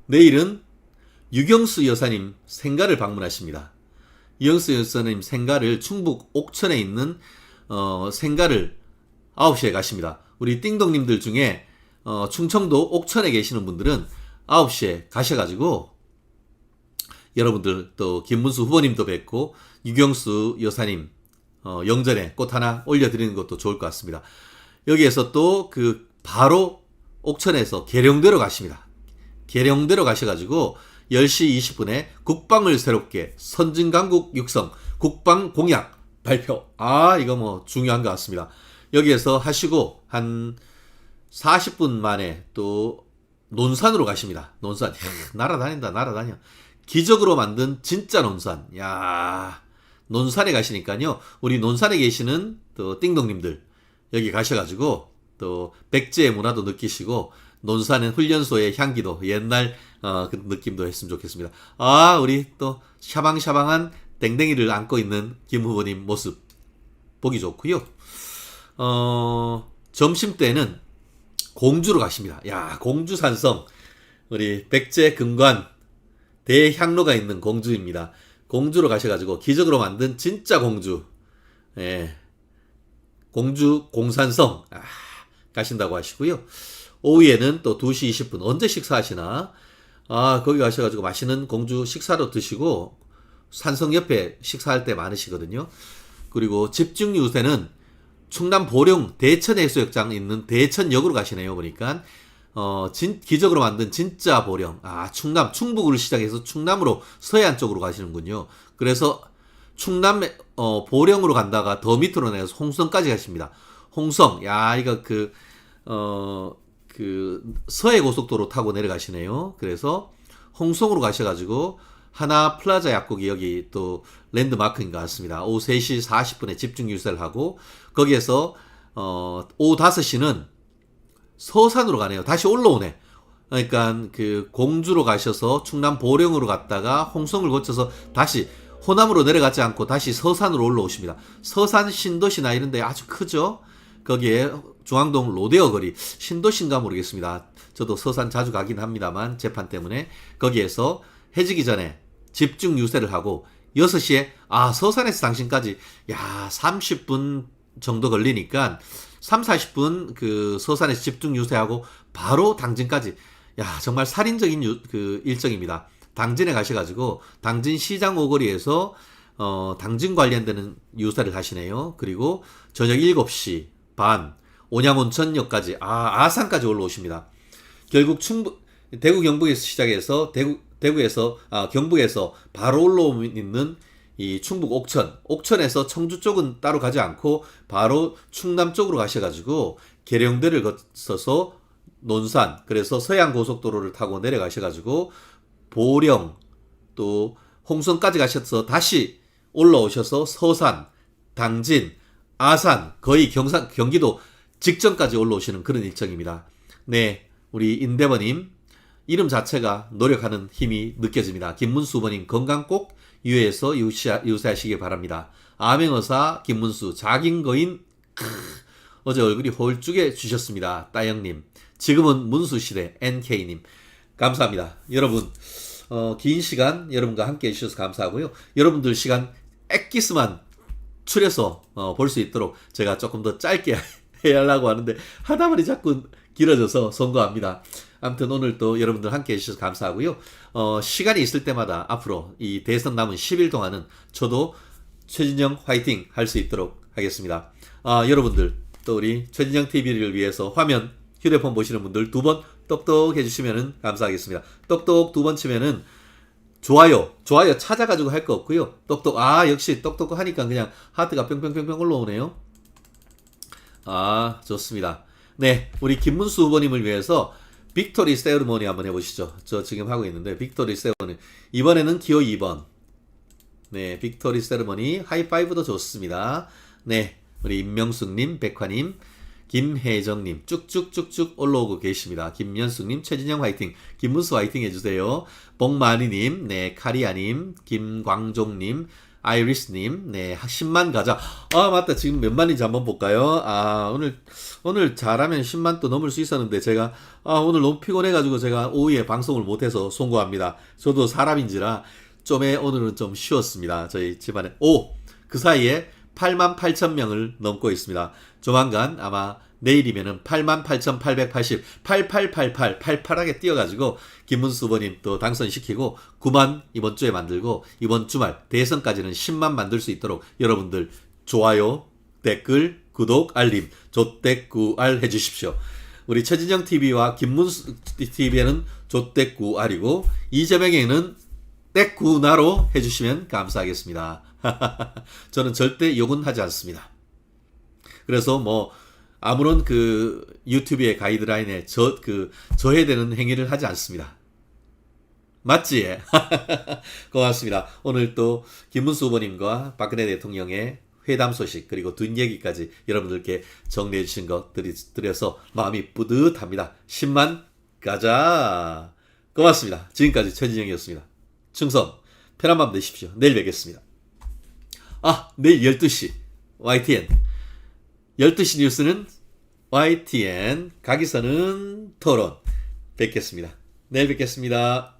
내일은 유경수 여사님 생가를 방문하십니다. 유경수 여사님 생가를 충북 옥천에 있는 생가를 9시에 가십니다. 우리 띵동님들 중에 충청도 옥천에 계시는 분들은 9시에 가셔가지고 여러분들 또 김문수 후보님도 뵙고 유경수 여사님 영전에 꽃 하나 올려드리는 것도 좋을 것 같습니다. 여기에서 또 바로 옥천에서 계룡대로 가십니다. 계룡대로 가셔가지고 10시 20분에 국방을 새롭게 선진강국 육성 국방 공약 발표. 이거 중요한 것 같습니다. 여기에서 하시고 한 40분 만에 또 논산으로 가십니다. 논산. 날아다녀. 기적으로 만든 진짜 논산. 논산에 가시니까요. 우리 논산에 계시는 또 띵동님들 여기 가셔가지고 또 백제의 문화도 느끼시고 논산은 훈련소의 향기도 옛날 그 느낌도 했으면 좋겠습니다. 우리 또 샤방샤방한 땡땡이를 안고 있는 김 후보님 모습 보기 좋고요. 점심 때는 공주로 가십니다. 공주 산성 우리 백제 근관 대향로가 있는 공주입니다. 공주로 가셔가지고 기적으로 만든 진짜 공주, 공주 공산성 가신다고 하시고요. 오후에는 또 2시 20분 언제 식사하시나? 거기 가셔가지고 맛있는 공주 식사로 드시고 산성 옆에 식사할 때 많으시거든요. 그리고 집중 유세는 충남 보령 대천해수욕장 있는 대천역으로 가시네요. 보니까 기적으로 만든 진짜 보령. 충북으로 시작해서 충남으로 서해안 쪽으로 가시는군요. 그래서 충남 보령으로 간다가 더 밑으로 내려서 홍성까지 가십니다. 홍성, 야, 이거 서해 고속도로 타고 내려가시네요. 그래서 홍성으로 가셔가지고 하나 플라자 약국이 여기 또 랜드마크인 것 같습니다. 오후 3시 40분에 집중 유세를 하고 거기에서 오후 5시는 서산으로 가네요. 다시 올라오네. 그러니까 그 공주로 가셔서 충남 보령으로 갔다가 홍성을 거쳐서 다시 호남으로 내려가지 않고 다시 서산으로 올라오십니다. 서산 신도시나 이런 데 아주 크죠? 거기에 중앙동 로데오 거리, 신도시인가 모르겠습니다. 저도 서산 자주 가긴 합니다만 재판 때문에 거기에서 해지기 전에 집중 유세를 하고 6시에 서산에서 당신까지 30분 정도 걸리니까 3, 40분 그 서산에서 집중 유세하고 바로 당진까지 정말 살인적인 일정입니다. 당진에 가셔가지고 당진 시장 오거리에서 당진 관련되는 유세를 하시네요. 그리고 저녁 7시 반 온양온천역까지 아산까지 올라오십니다. 결국 대구 경북에서 시작해서 경북에서 바로 올라오는 이 충북 옥천에서 청주 쪽은 따로 가지 않고 바로 충남 쪽으로 가셔가지고 계령대를 거쳐서 논산, 그래서 서해안고속도로를 타고 내려가셔가지고 보령 또 홍성까지 가셔서 다시 올라오셔서 서산, 당진, 아산, 거의 경기도 직전까지 올라오시는 그런 일정입니다. 네, 우리 인대버님 이름 자체가 노력하는 힘이 느껴집니다. 김문수 후보님 건강 꼭 유의해서 유세하시길 바랍니다. 암행어사 김문수 자gin거인 어제 얼굴이 홀쭉해 주셨습니다. 따영님 지금은 문수시대 NK님 감사합니다. 여러분 긴 시간 여러분과 함께 해주셔서 감사하고요. 여러분들 시간 엑기스만 추려서 볼 수 있도록 제가 조금 더 짧게 해야하려고 하는데 하다 보니 자꾸 길어져서 송구합니다. 아무튼 오늘 또 여러분들 함께 해주셔서 감사하고요. 시간이 있을 때마다 앞으로 이 대선 남은 10일 동안은 저도 최진영 화이팅 할 수 있도록 하겠습니다. 여러분들 또 우리 최진영 TV를 위해서 화면 휴대폰 보시는 분들 2번 똑똑 해주시면 감사하겠습니다. 똑똑 2번 치면은 좋아요 찾아가지고 할 거 없고요. 똑똑 역시 똑똑 하니까 그냥 하트가 뿅뿅뿅뿅 올라오네요. 좋습니다. 네, 우리 김문수 후보님을 위해서 빅토리 세레모니 한번 해보시죠. 저 지금 하고 있는데 빅토리 세레모니 이번에는 기호 2번. 네, 빅토리 세레모니 하이파이브도 좋습니다. 네, 우리 임명숙님, 백화님, 김혜정님 쭉쭉쭉쭉 올라오고 계십니다. 김연숙님, 최진영 화이팅, 김문수 화이팅 해주세요. 복마니님, 네, 카리아님, 김광종님, 아이리스님, 네, 10만 가자. 맞다. 지금 몇 만인지 한번 볼까요? 오늘 잘하면 10만 또 넘을 수 있었는데, 제가, 오늘 너무 피곤해가지고 제가 오후에 방송을 못해서 송구합니다. 저도 사람인지라, 오늘은 좀 쉬웠습니다. 저희 집안에. 그 사이에 88,000명을 넘고 있습니다. 조만간 아마 내일이면은 88,880, 8888, 팔팔하게 뛰어가지고 김문수 후보님 또 당선시키고 9만 이번 주에 만들고 이번 주말 대선까지는 10만 만들 수 있도록 여러분들 좋아요, 댓글, 구독, 알림, 조댓구알 해주십시오. 우리 최진영 TV와 김문수 TV에는 조댓구알이고 이재명에는 떼꾸나로 해주시면 감사하겠습니다. 저는 절대 욕은 하지 않습니다. 그래서 아무런 유튜브의 가이드라인에 저해되는 행위를 하지 않습니다. 맞지? 고맙습니다. 오늘 또 김문수 후보님과 박근혜 대통령의 회담 소식 그리고 뒷얘기까지 여러분들께 정리해 주신 것 드려서 마음이 뿌듯합니다. 10만 가자. 고맙습니다. 지금까지 최진영이었습니다. 충성 편한 밤 되십시오. 내일 뵙겠습니다. 내일 12시 YTN 12시 뉴스는 YTN 가기선은 토론 뵙겠습니다. 내일 뵙겠습니다.